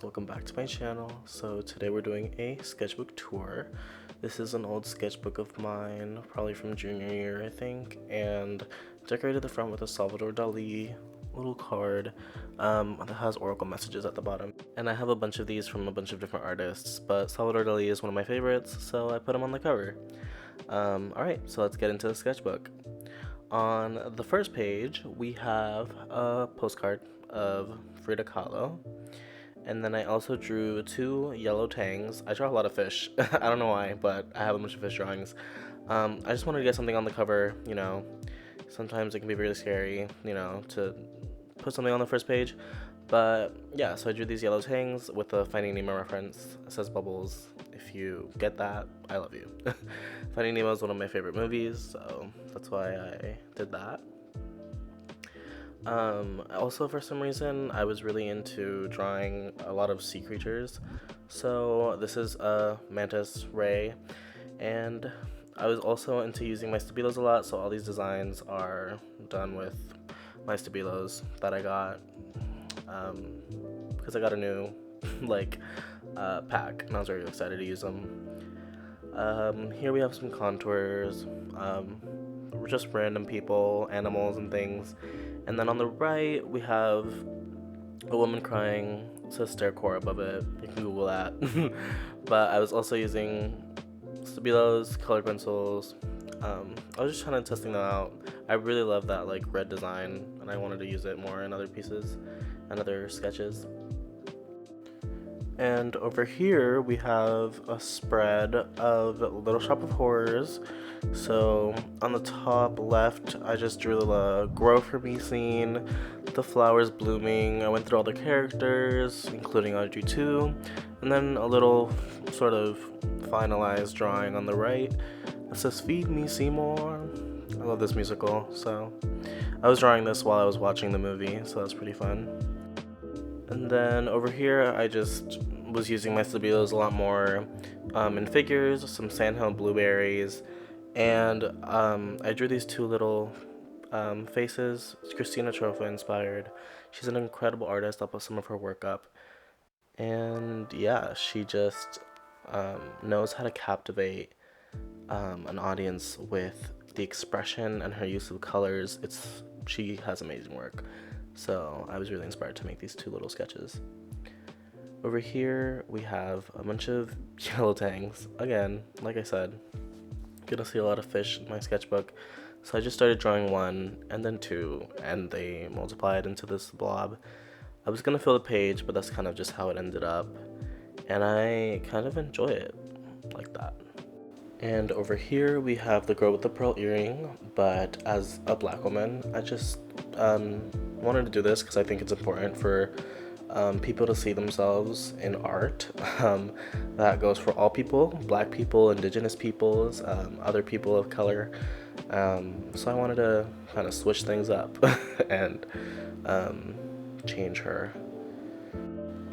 welcome back to my channel. So today we're doing a sketchbook tour. This is an old sketchbook of mine, probably from junior year I think, and decorated the front with a Salvador Dali little card that has oracle messages at the bottom. And I have a bunch of these from a bunch of different artists, but Salvador Dali is one of my favorites, so I put him on the cover. Alright, so let's get into the sketchbook. On the first page, we have a postcard of Frida Kahlo. And then I also drew two yellow tangs. I draw a lot of fish. I don't know why, but I have a bunch of fish drawings. I just wanted to get something on the cover, you know. Sometimes it can be really scary, you know, to put something on the first page. But yeah, so I drew these yellow tangs with a Finding Nemo reference. It says Bubbles. If you get that, I love you. Finding Nemo is one of my favorite movies, so that's why I did that. Also, for some reason, I was really into drawing a lot of sea creatures. So this is a mantis ray, and I was also into using my Stabilos a lot, so all these designs are done with my Stabilos that I got, because I got a new, pack, and I was very excited to use them. Here we have some contours, just random people, animals, and things. And then on the right, we have a woman crying. It says StairCore above it. You can Google that. But I was also using Stabilos, colored pencils. I was just trying to testing them out. I really love that red design, and I wanted to use it more in other pieces and other sketches. And over here, we have a spread of Little Shop of Horrors. So on the top left, I just drew the Grow For Me scene, the flowers blooming. I went through all the characters, including Audrey 2, and then a little sort of finalized drawing on the right that says Feed Me Seymour. I love this musical, so I was drawing this while I was watching the movie, so that's pretty fun. And then over here, I just was using my Stabilos a lot more in figures, some sandhill blueberries, and I drew these two little faces. It's Christina Trofa inspired. She's an incredible artist. I'll put some of her work up. And yeah, she just knows how to captivate an audience with the expression and her use of colors. She has amazing work. So I was really inspired to make these two little sketches. Over here we have a bunch of yellow tangs. Again, like I said, you're gonna see a lot of fish in my sketchbook. So I just started drawing one and then two, and they multiplied into this blob. I was gonna fill the page, but that's kind of just how it ended up. And I kind of enjoy it like that. And over here we have the girl with the pearl earring, but as a black woman, I just wanted to do this because I think it's important for people to see themselves in art. That goes for all people, black people, indigenous peoples, other people of color. So I wanted to kind of switch things up and change her.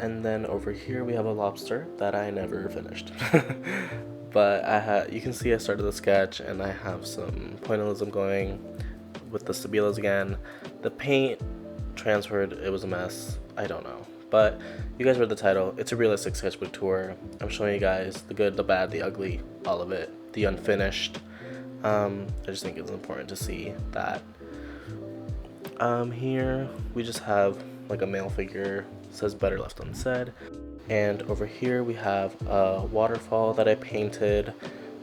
And then over here we have a lobster that I never finished. But you can see I started the sketch and I have some pointillism going with the Stabilos again. The paint transferred, it was a mess. I don't know. But you guys read the title. It's a realistic sketchbook tour. I'm showing you guys the good, the bad, the ugly, all of it. The unfinished. I just think it's important to see that. Here we just have a male figure. It says better left unsaid. And over here we have a waterfall that I painted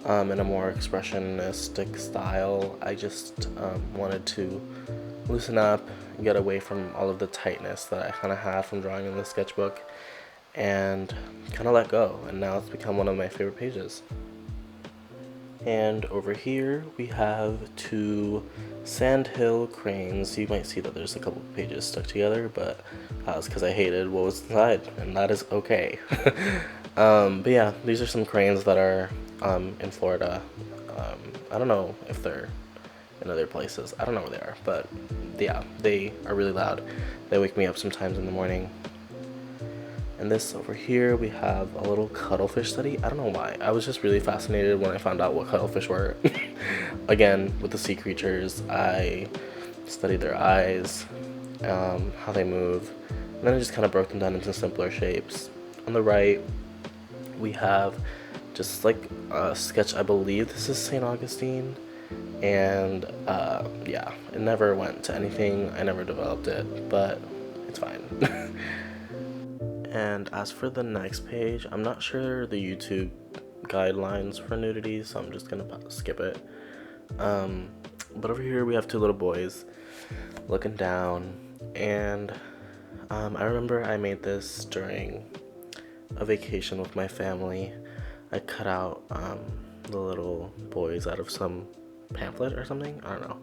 in a more expressionistic style. I just wanted to loosen up and get away from all of the tightness that I kind of had from drawing in the sketchbook and kind of let go, and now it's become one of my favorite pages. And over here we have two sandhill cranes. You might see that there's a couple of pages stuck together, but it's because I hated what was inside, and that is okay. But yeah, these are some cranes that are in Florida. I don't know if they're in other places. I don't know where they are, but yeah, they are really loud. They wake me up sometimes in the morning. And this over here, we have a little cuttlefish study. I don't know why. I was just really fascinated when I found out what cuttlefish were. Again, with the sea creatures, I studied their eyes, how they move, and then I just kind of broke them down into simpler shapes. On the right, we have just like a sketch. I believe this is St. Augustine, and yeah, it never went to anything. I never developed it, but it's fine. And as for the next page, I'm not sure the YouTube guidelines for nudity, so I'm just gonna skip it. But over here we have two little boys looking down, and I remember I made this during a vacation with my family. I cut out the little boys out of some pamphlet or something. I don't know,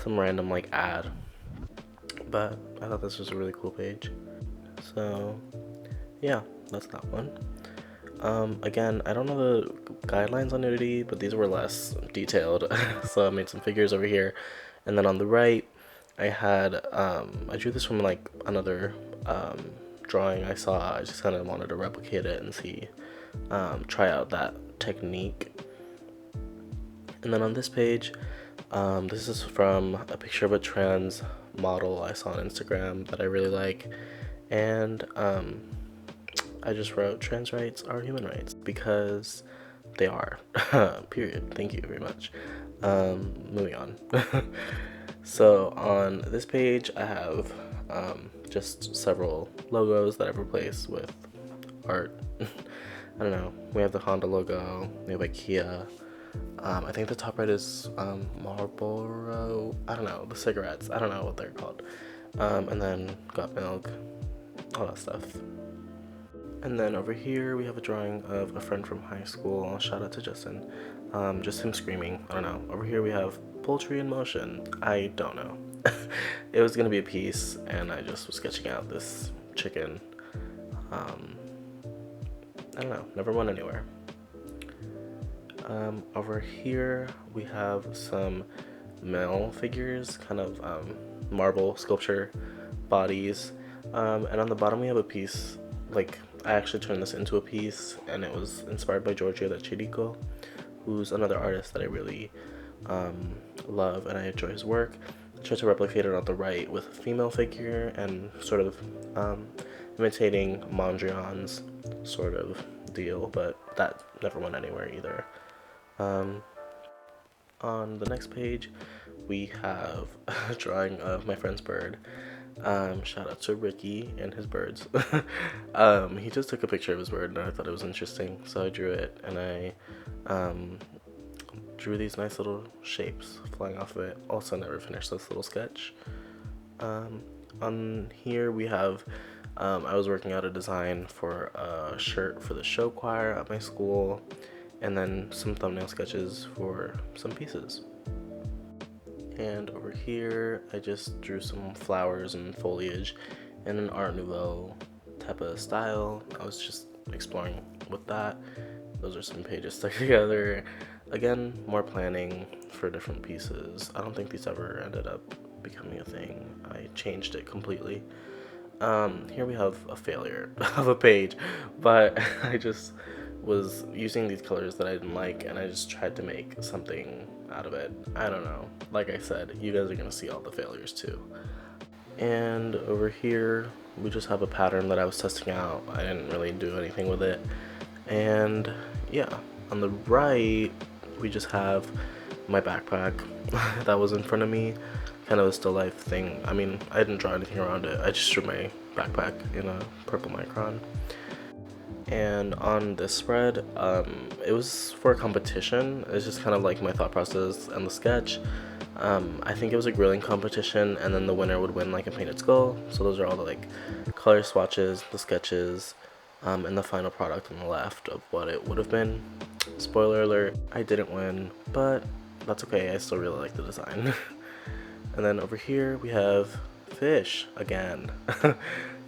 some random like ad. But I thought this was a really cool page. So yeah, that's that one. Again, I don't know the guidelines on nudity, but these were less detailed. So I made some figures over here. And then on the right, I had, I drew this from like another drawing I saw. I just kind of wanted to replicate it and see, try out that technique. And then on this page, this is from a picture of a trans model I saw on Instagram that I really like. And I just wrote trans rights are human rights because they are. Period. Thank you very much. Moving on. So on this page I have just several logos that I've replaced with art. I don't know. We have the Honda logo, we have IKEA. I think the top right is Marlboro. I don't know, the cigarettes. I don't know what they're called. And then Got Milk, all that stuff. And then over here we have a drawing of a friend from high school. Shout out to Justin. Just him screaming. I don't know. Over here we have poultry in motion. I don't know. It was gonna be a piece, and I just was sketching out this chicken. I don't know. Never went anywhere. Over here we have some male figures, kind of marble sculpture bodies. And on the bottom we have a piece, like I actually turned this into a piece, and it was inspired by Giorgio da Chirico, who's another artist that I really love, and I enjoy his work. I tried to replicate it on the right with a female figure and sort of imitating Mondrian's sort of deal, but that never went anywhere either. On the next page we have a drawing of my friend's bird. Shout out to Ricky and his birds. He just took a picture of his bird and I thought it was interesting, so I drew it, and I drew these nice little shapes flying off of it. Also never finished this little sketch. On here we have, I was working out a design for a shirt for the show choir at my school, and then some thumbnail sketches for some pieces. And over here I just drew some flowers and foliage in an Art Nouveau type of style. I was just exploring with that. Those are some pages stuck together. Again, more planning for different pieces. I don't think these ever ended up becoming a thing. I changed it completely. Here we have a failure of a page, but I just was using these colors that I didn't like, and I just tried to make something out of it. I don't know. Like I said, you guys are gonna see all the failures too. And over here we just have a pattern that I was testing out. I didn't really do anything with it. And yeah, on the right we just have my backpack that was in front of me, kind of a still life thing. I mean, I didn't draw anything around it. I just drew my backpack in a purple micron. And on this spread, it was for a competition. It's just kind of like my thought process and the sketch. I think it was a grilling competition, and then the winner would win like a painted skull. So those are all the like color swatches, the sketches, and the final product on the left of what it would have been. Spoiler alert, I didn't win, but that's okay. I still really like the design. And then over here we have fish again.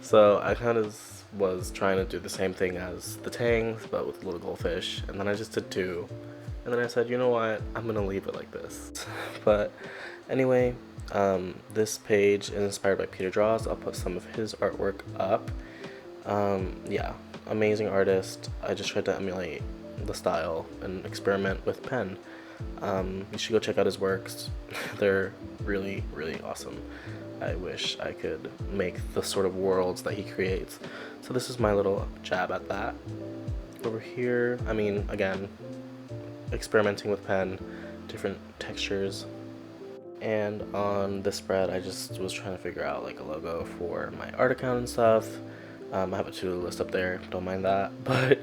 So I kind of was trying to do the same thing as the tangs, but with little goldfish, and then I just did two, and then I said, you know what, I'm gonna leave it like this. But anyway, this page is inspired by Peter Draws. I'll put some of his artwork up. Yeah, amazing artist. I just tried to emulate the style and experiment with pen. You should go check out his works. They're really, really awesome. I wish I could make the sort of worlds that he creates. So this is my little jab at that. Over here, I mean, again, experimenting with pen, different textures. And on this spread, I just was trying to figure out like a logo for my art account and stuff. I have a to-do list up there, don't mind that. But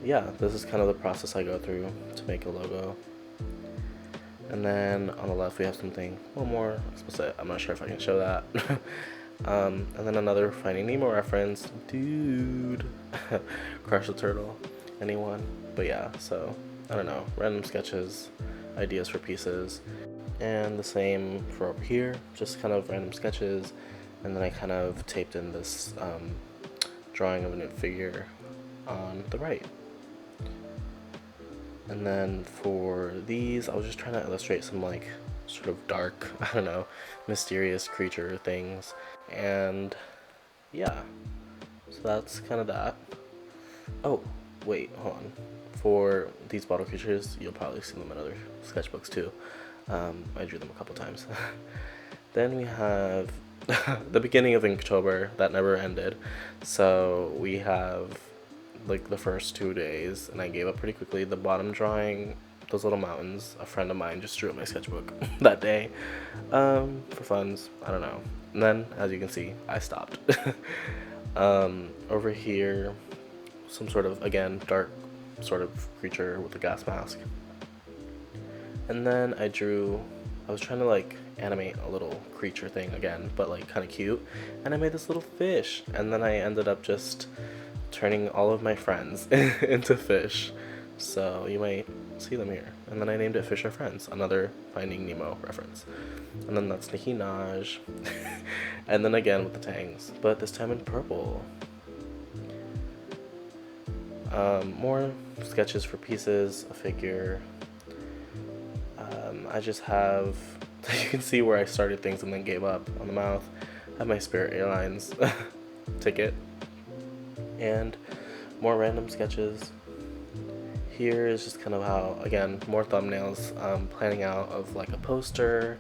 yeah, this is kind of the process I go through to make a logo. And then on the left we have something a little more explicit. I'm not sure if I can show that. And then another Finding Nemo reference. Dude. Crush the turtle. Anyone? But yeah, so I don't know. Random sketches, ideas for pieces. And the same for over here. Just kind of random sketches. And then I kind of taped in this drawing of a new figure on the right. And then for these, I was just trying to illustrate some like sort of dark, I don't know, mysterious creature things. And yeah, so that's kind of that. Oh, wait, hold on. For these bottle creatures, you'll probably see them in other sketchbooks too. I drew them a couple times. Then we have the beginning of Inktober that never ended. So we have like the first 2 days, and I gave up pretty quickly. The bottom drawing, those little mountains, a friend of mine just drew in my sketchbook that day for funs. I don't know. And then, as you can see, I stopped. Over here, some sort of, again, dark sort of creature with a gas mask. And then I was trying to like animate a little creature thing again, but like kind of cute, and I made this little fish. And then I ended up just turning all of my friends into fish, so you might see them here. And then I named it Fish Are Friends, another Finding Nemo reference. And then that's Nicki Minaj. And then again with the tangs, but this time in purple. More sketches for pieces, a figure. I just have, you can see where I started things and then gave up on the mouth. I have my Spirit Airlines ticket. And more random sketches. Here is just kind of how, again, more thumbnails, planning out of like a poster.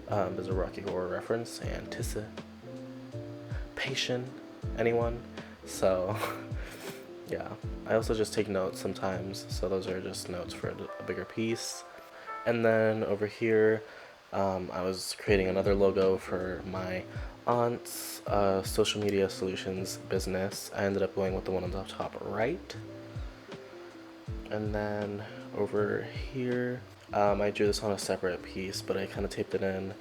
There's a Rocky Horror reference, anticipation, anyone? So yeah, I also just take notes sometimes, so those are just notes for a bigger piece. And then over here, I was creating another logo for my aunt's social media solutions business. I ended up going with the one on the top right. And then over here, I drew this on a separate piece, but I kind of taped it in,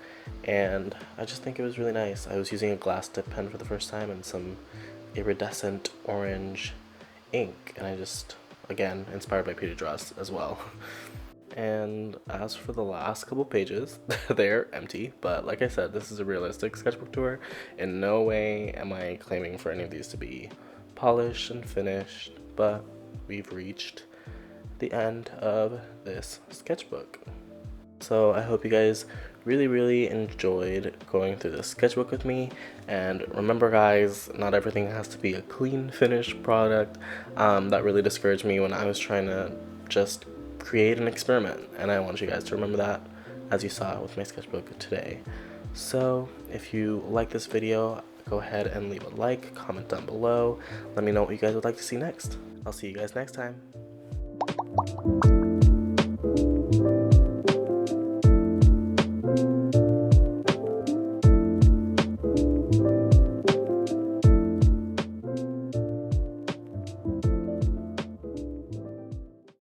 and I just think it was really nice. I was using a glass tip pen for the first time and some iridescent orange ink, and I just, again, inspired by Peter Dross as well. And as for the last couple pages, they're empty, but like I said, this is a realistic sketchbook tour. In no way am I claiming for any of these to be polished and finished, but we've reached the end of this sketchbook. So I hope you guys really enjoyed going through this sketchbook with me. And remember guys, not everything has to be a clean finished product. That really discouraged me when I was trying to just create an experiment, and I want you guys to remember that, as you saw with my sketchbook today. So if you like this video, go ahead and leave a like, comment down below, let me know what you guys would like to see next. I'll see you guys next time.